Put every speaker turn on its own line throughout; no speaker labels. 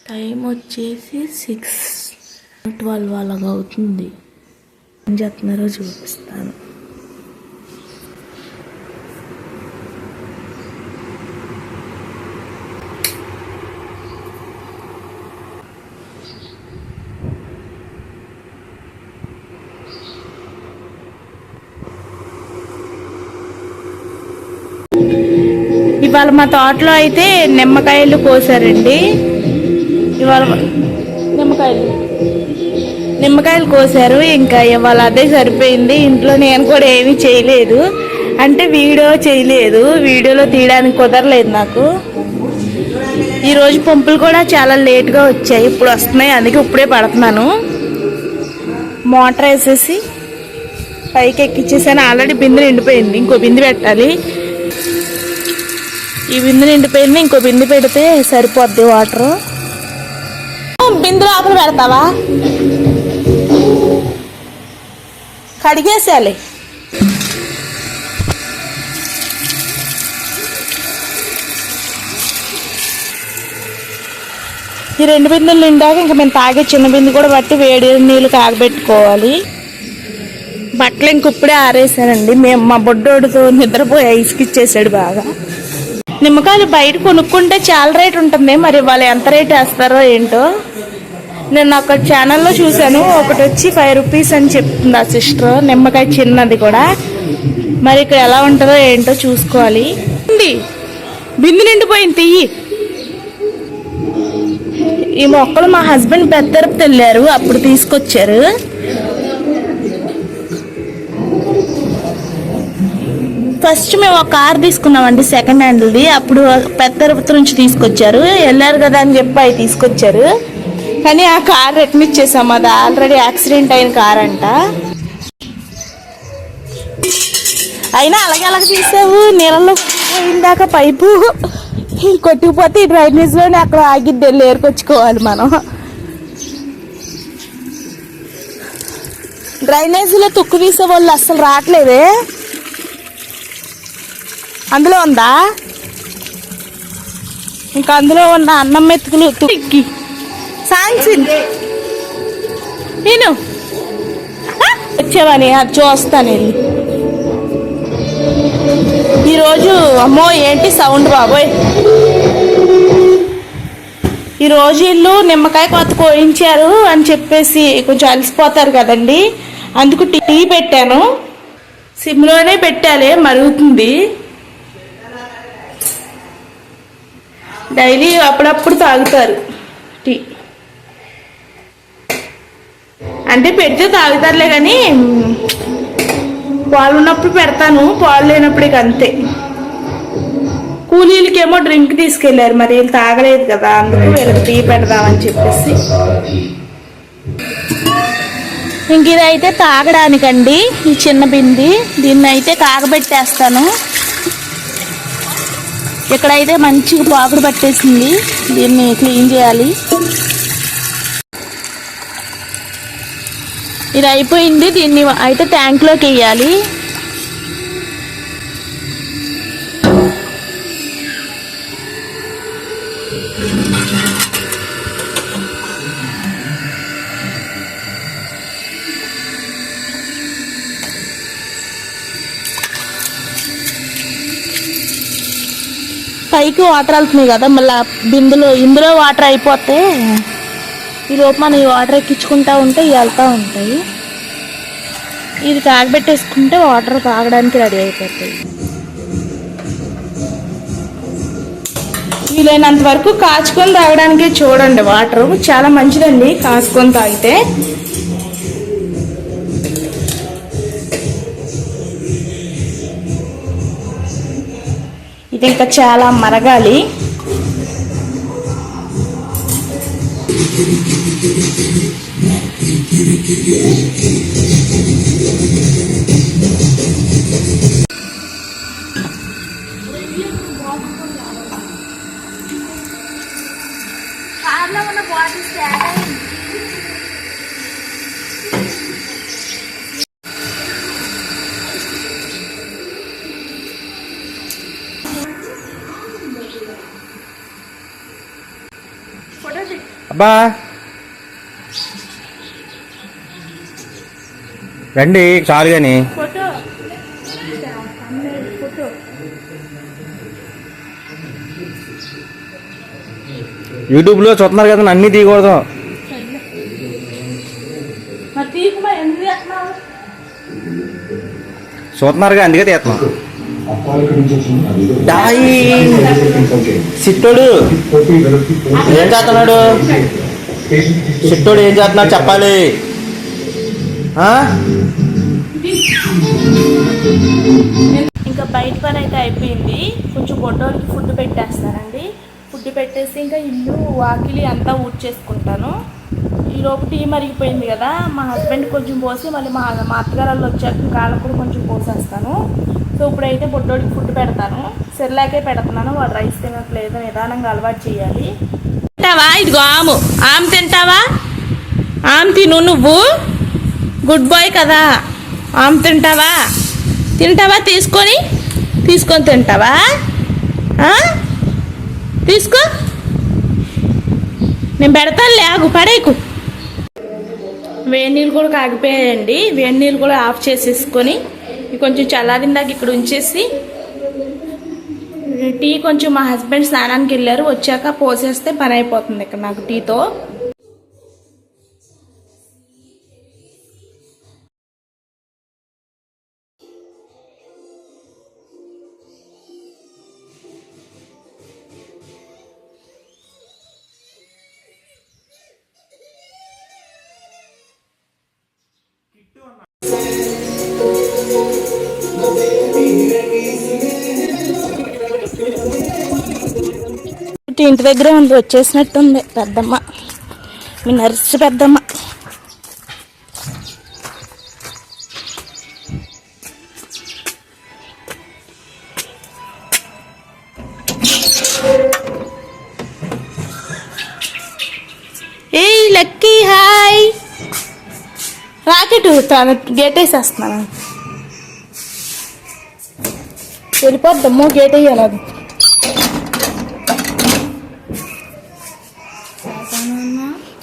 Time వచ్చేసి 6:12 అలాగా అవుతుంది. ఏం చేస్తున్నారో చూపిస్తాను. ఇవాళ మా తోటలో అయితే నిమ్మకాయలు కోసారండి. ఇవాళ నిమ్మకాయలు కోసారు. ఇంకా ఇవాళ అదే సరిపోయింది. ఇంట్లో నేను కూడా ఏమీ చేయలేదు, అంటే వీడియోలో తీయడానికి కుదరలేదు నాకు. ఈరోజు పంపులు కూడా చాలా లేట్గా వచ్చాయి, ఇప్పుడు వస్తున్నాయి, అందుకే ఇప్పుడే పడుతున్నాను. మోటార్ వేసేసి పైకి ఎక్కిచ్చేసాను. ఆల్రెడీ బిందె నిండిపోయింది, ఇంకో బిందె పెట్టాలి. ఈ బిందె నిండిపోయింది, ఇంకో బిందె పెడితే సరిపోద్ది వాటర్. బిందె లోపల పెడతావా? కడిగేసేయాలి. ఈ 2 బిందెలు నిండాక ఇంకా మేము తాగే చిన్న బిందె కూడా బట్టి వేడి నీళ్ళు కాగబెట్టుకోవాలి. బట్టలు ఇంక ఇప్పుడే ఆరేసానండి. మేము మా బొడ్డోడితో నిద్రపోయి ఇసుకిచ్చేసాడు బాగా. నిమ్మకాయలు బయట కొనుక్కుంటే చాలా రేట్ ఉంటుంది, మరి వాళ్ళు ఎంత రేట్ వేస్తారో ఏంటో. నేను ఒక ఛానల్లో చూశాను, ఒకటి వచ్చి 5 రూపీస్ అని చెప్తుంది ఆ సిస్టర్. నిమ్మకాయ చిన్నది కూడా. మరి ఇక్కడ ఎలా ఉంటుందో ఏంటో చూసుకోవాలి. బిందు నిండిపోయింది, తీయి. ఈ మొక్కలు మా హస్బెండ్ పెద్దరపు వెళ్ళారు, అప్పుడు తీసుకొచ్చారు. ఫస్ట్ మేము ఒక కార్ తీసుకున్నామండి, సెకండ్ హ్యాండ్ది. అప్పుడు పెద్దరపు నుంచి తీసుకొచ్చారు, వెళ్ళారు కదా అని చెప్పి అవి తీసుకొచ్చారు. కానీ ఆ కార్ రిటర్న్ ఇచ్చేసాము, అది ఆల్రెడీ యాక్సిడెంట్ అయిన కార్ అంట. అయినా అలాగే తీసావు, నీళ్ళలో పోయిందాక పైపు కొట్టుకుపోతే ఈ డ్రైనేజ్లోనే అక్కడ ఆగిద్ది, వెళ్ళి ఏరుకొచ్చుకోవాలి మనం. డ్రైనేజీలో తుక్కు తీసే వాళ్ళు అస్సలు రావట్లేదే. అందులో ఉందా? ఇంకా అందులో ఉన్న అన్నం మెతుకులు తుక్కి సాంగ్సింది. నేను వచ్చావని అది చూస్తాను వెళ్ళి. ఈరోజు అమ్మో ఏంటి సౌండ్ బాబోయ్. ఈరోజు ఇల్లు నిమ్మకాయ కొత్త కోయించారు అని చెప్పేసి కొంచెం అలసిపోతారు కదండి, అందుకు టీ పెట్టాను. సిమ్లోనే పెట్టాలి, మరుగుతుంది. డైలీ అప్పుడప్పుడు తాగుతారు టీ, అంటే పెడితే తాగుతారులే. కానీ పాలు ఉన్నప్పుడు పెడతాను, పాలు లేనప్పుడు ఇక అంతే. కూలీలకేమో డ్రింక్ తీసుకెళ్లారు, మరి వీళ్ళు తాగలేదు కదా, అందుకు వీళ్ళకి టీ పెడదామని చెప్పేసి. ఇంక ఇదైతే తాగడానికండి, ఈ చిన్న బింది. దీన్ని అయితే కాగబెట్టేస్తాను. ఇక్కడైతే మంచిగా పాకుడు పట్టేసింది, దీన్ని క్లీన్ చేయాలి. ఇది అయిపోయింది, దీన్ని అయితే ట్యాంక్లోకి వేయాలి. పైకి వాటర్ వెళ్తున్నాయి కదా, మళ్ళీ ఇందులో వాటర్ అయిపోతే ఈలోపు మనం ఈ వాటర్ ఎక్కించుకుంటా ఉంటే వెళ్తూ ఉంటాయి. ఇది కాగబెట్టేసుకుంటే వాటర్ తాగడానికి రెడీ అయిపోతాయి. వీలైనంత వరకు కాచుకొని తాగడానికి చూడండి. వాటర్ చాలా మంచిదండి కాచుకొని తాగితే. ఇది ఇంకా చాలా మరగాలి. కార్లో ఉన్న బాటిల్స్ ఫోటో
అబ్బా రండి చాలు కానీ యూట్యూబ్లో చూస్తున్నారు కదా అన్నీ తీయకూడదు. చూస్తున్నారుగా అందుకే తీస్తున్నాం. సిట్టోడు ఏం చేస్తున్నాడు? సిట్టోడు ఏం చేస్తున్నాడు చెప్పాలి.
ఇంకా బయట పని అయితే అయిపోయింది. కొంచెం బొడ్డోడికి ఫుడ్ పెట్టేస్తానండి. ఫుడ్ పెట్టేసి ఇంకా ఇల్లు వాకిలి అంతా ఊడ్చేసుకుంటాను. ఈలోపు టీ మరిగిపోయింది కదా, మా హస్బెండ్ కొంచెం పోసి మళ్ళీ మా అత్తగారు వాళ్ళు వచ్చాక కాళ్ళకు కూడా కొంచెం పోసేస్తాను. సో ఇప్పుడైతే బొడ్డోడికి ఫుడ్ పెడతాను. సెర్లాకే పెడుతున్నాను, వాడు రైస్ తినట్లేదు, నిదానంగా అలవాటు చేయాలి. తింటావా? ఇదిగో ఆము తింటావా? ఆమె తిను, నువ్వు గుడ్ బాయ్ కదా. ఆమె తింటావా? తీసుకొని తింటావా? తీసుకో, నేను పెడతాను, లేగు పడేకు. వేడి నీళ్ళు కూడా కాగిపోయాయండి. వేడి నీళ్ళు కూడా ఆఫ్ చేసేసుకొని కొంచెం చల్లారిందాక ఇక్కడ ఉంచేసి టీ కొంచెం మా హస్బెండ్ స్నానానికి వెళ్ళారు, వచ్చాక పోసేస్తే పని అయిపోతుంది ఇక్కడ నాకు టీతో. ఇంటి దగ్గర ఉంది, వచ్చేసినట్టుంది పెద్దమ్మ, మీ నర్సు పెద్దమ్మ. ఏయ్ లక్కీ, హాయ్. రాకెట్ గేట్ వేసేస్తున్నాను, వెళ్ళిపోద్దమ్మో, గేట్ వేయాలి. అది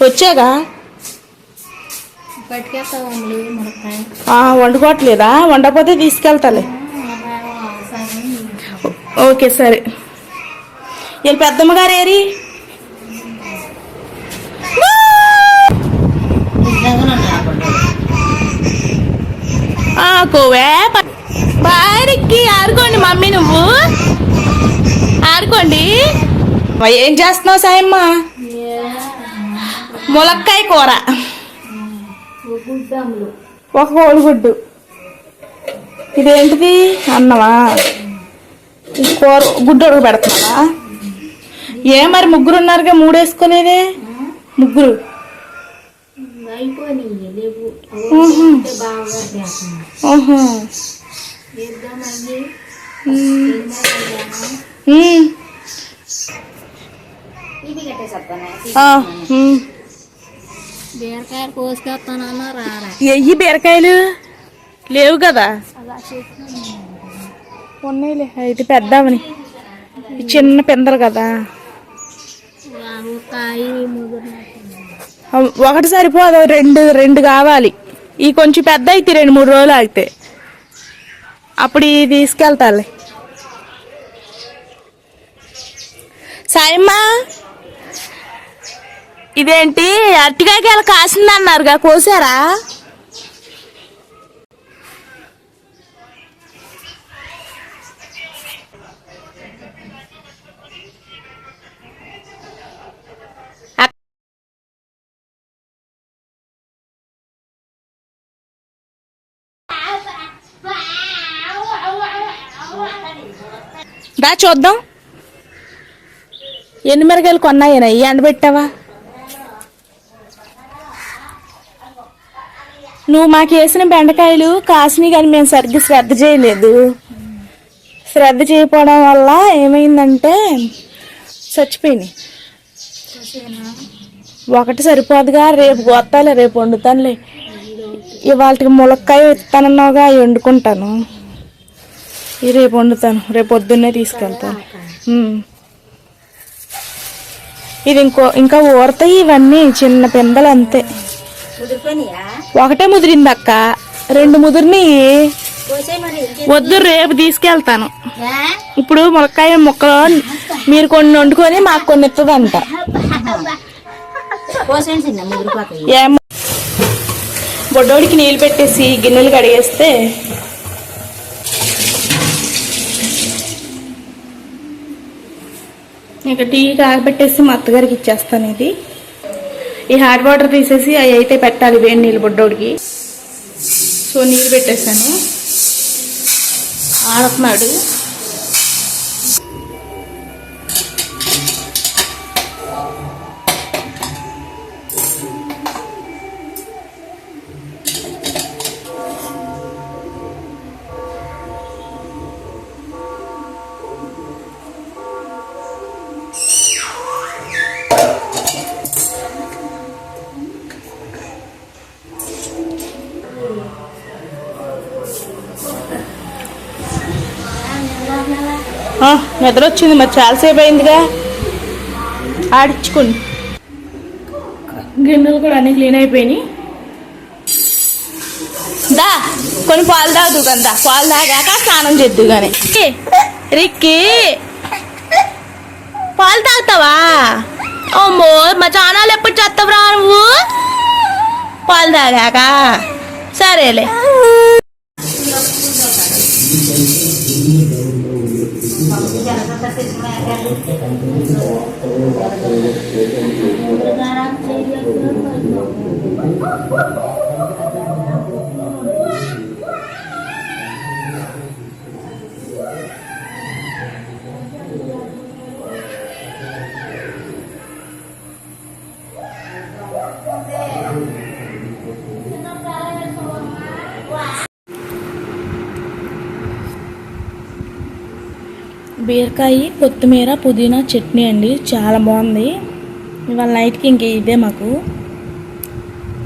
వచ్చాగా వండుకోవట్లేదా? వండకపోతే తీసుకెళ్తాలే. ఓకే సరే. వీళ్ళు పెద్దమ్మ గారు ఏరి? కోవే బారికి ఆడుకోండి మమ్మీ, నువ్వు ఆడుకోండి. ఏం చేస్తున్నావు సాయమ్మ? ములక్కాయ కూర, ఒక కోడిగుడ్డు. ఇదేంటిది? అన్నమా? కూర గుడ్డు ఉడక పెడుతున్నావా? మరి ముగ్గురు ఉన్నారుగా, 3 వేసుకునేదే. ముగ్గురు
బీరకాయలు కోసుకొస్తానన్నా రారా?
ఎయ్యి బీరకాయలు లేవు కదా, ఉన్నాయిలే. అయితే పెద్దామని చిన్న పిందరు కదా, ఒకటి సరిపోదు, రెండు కావాలి. ఈ కొంచెం పెద్ద అయితే 2-3 రోజులు ఆగితే అప్పుడు ఇది తీసుకెళ్తాలే. సాయమ్మా, ఇదేంటి అరటికాయకి అలా కాసిందన్నారుగా, కోసారా? దా చూద్దాం. ఎన్ని మిరగాయలు కొన్నాయనా? ఈ ఎండబెట్టావా? నువ్వు మాకు వేసిన బెండకాయలు కాసినాయి కానీ మేము సరిగ్గా శ్రద్ధ చేయలేదు. శ్రద్ధ చేయకపోవడం వల్ల ఏమైందంటే చచ్చిపోయినాయి. ఒకటి సరిపోదుగా, రేపు కొత్తాలే, రేపు వండుతానులే. ఇవాళకి ములక్కాయ ఇస్తానన్నావుగా, వండుకుంటాను. రేపు వండుతాను, రేపు పొద్దున్నే తీసుకెళ్తాను. ఇది ఇంకా ఊరతాయి ఇవన్నీ చిన్న పిందలు అంతే. ఒకటే ముదిరింది అక్క, 2 ముదిరినాయి. వద్దు, రేపు తీసుకెళ్తాను. ఇప్పుడు ములక్కాయ ముక్కలు మీరు కొన్ని వండుకొని మాకు కొన్ని ఇస్తుందంట. ఏమో బొడ్డోడికి నీళ్ళు పెట్టేసి గిన్నెలు కడిగేస్తే ఇక టీ కాగబెట్టేసి మా అత్తగారికి ఇచ్చేస్తాను. ఇది ఈ హాట్ వాటర్ తీసేసి అవి అయితే పెట్టాలి వేడి నీళ్ళు బొడ్డోడికి. సో నీళ్ళు పెట్టేశాను, ఆడుతున్నాడు. నిద్ర వచ్చింది మరి, చాలాసేపు అయిందిగా. ఆడించుకోండి. గిన్నెలు కూడా అన్ని క్లీన్ అయిపోయినాయి. దా కొన్ని పాలు తాగుదు కదా, పాలు తాగాక స్నానం చేద్దు కానీ. రిక్కి పాలు తాగుతావా? అమ్మో మా ఛానల్ ఎప్పుడు చేస్తావురా నువ్వు? పాలు తాగాక సరేలే. బీరకాయ కొత్తిమీర పుదీనా చట్నీ అండి, చాలా బాగుంది. ఇవాళ నైట్కి ఇంక ఇదే మాకు.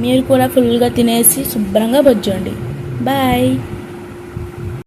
మీరు కూడా ఫుల్గా తినేసి శుభ్రంగా బొజ్జండి. బాయ్.